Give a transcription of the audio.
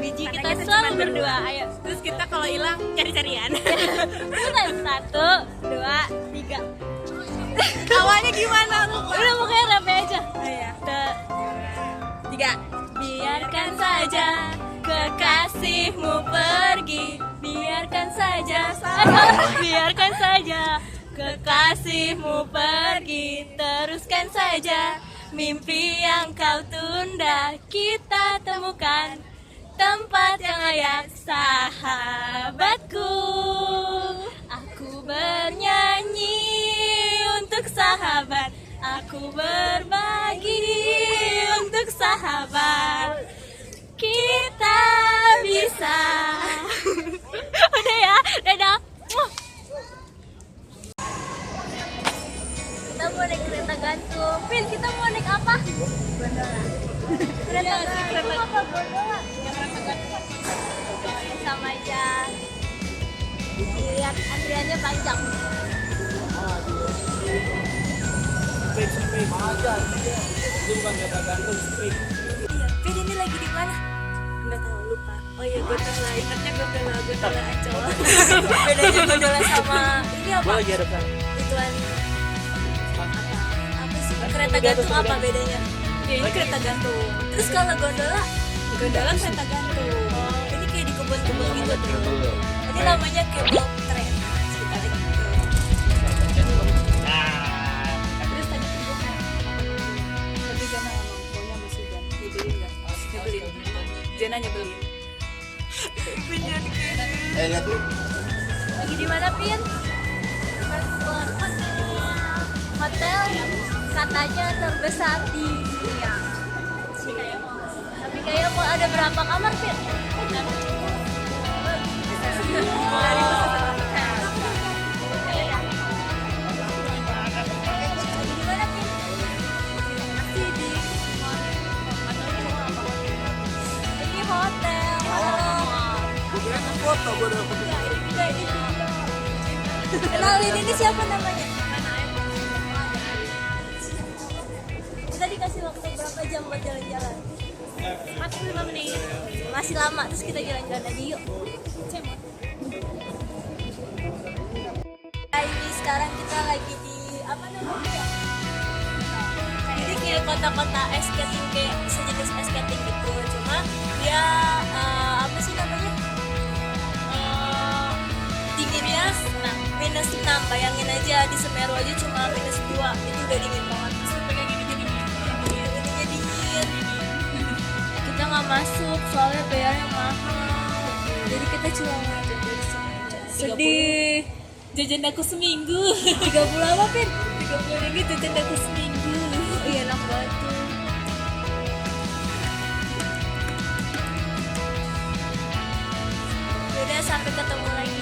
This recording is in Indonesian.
biji kita Karena selalu cuma berdua. Ayo. Terus kita kalau hilang cari-carian. Bukan 1, 2, 3. Awalnya gimana lupa? Udah pokoknya rapi aja. Oh, iya. 3. Biarkan saja kekasihmu pergi. Biarkan saja. Biarkan saja kekasihmu pergi. Teruskan saja mimpi yang kau tunda. Kita temukan tempat yang layak, sahabatku. Aku bernyanyi untuk sahabat. Aku berbagi untuk sahabat. Kita bisa. Udah ya, dadah. Kita mau naik kereta gantung. Pin, kita mau naik apa? Gondola. Kereta gantung apa gondola? Yang kereta gantung. Sama aja. Lihat antriannya panjang. Speed aja. Itu bukan kata gantung, speed. Iya, Pin ini lagi di mana? Nggak tahu, lupa. Oh iya, gondola. Ingatnya gondola Ancol. Bedanya gondola sama ini apa? Gua lagi ada kan. Ituan apa sih? Kereta gantung apa bedanya? Ini kereta gantung. Terus kalau gondola kereta gantung. Ini kayak di kebun-kebun gitu tuh. Ini namanya cable train. Kita gitu. Terus tadi tujuannya. Tapi Jana nggak mau, maunya sama Sudan. Nyebelin nggak? Nyebelin. Jana nyebelin. Lihat tuh. Lagi di mana, Pin? Hotel yang katanya terbesar di dunia. Tapi kayaknya mau ada berapa kamar, Pin? Lagi di mana, Pin? Masih di ini hotel. Foto gua udah foto. Kenalin, ini siapa namanya? Kita dikasih waktu berapa jam buat jalan-jalan? 45 menit. Masih lama, terus kita jalan-jalan aja yuk. Ini sekarang kita lagi di apa namanya? Jadi kayak kota-kota ice skating, kayak sejenis ice skating gitu. Cuma dia apa sih namanya? Dinginnya minus 6. Bayangin aja di Semeru aja cuma minus 2. Itu udah dingin banget. Sampai kayak gini jadi Ininya dingin. Kita nggak masuk soalnya bayarnya mahal. Jadi kita cuma ngeliatin dari sini aja. Sedih. jajan aku seminggu. 30 apa, Pin? 30 ribu jajan aku seminggu. Iya, enak banget tuh. Yaudah, sampai ketemu lagi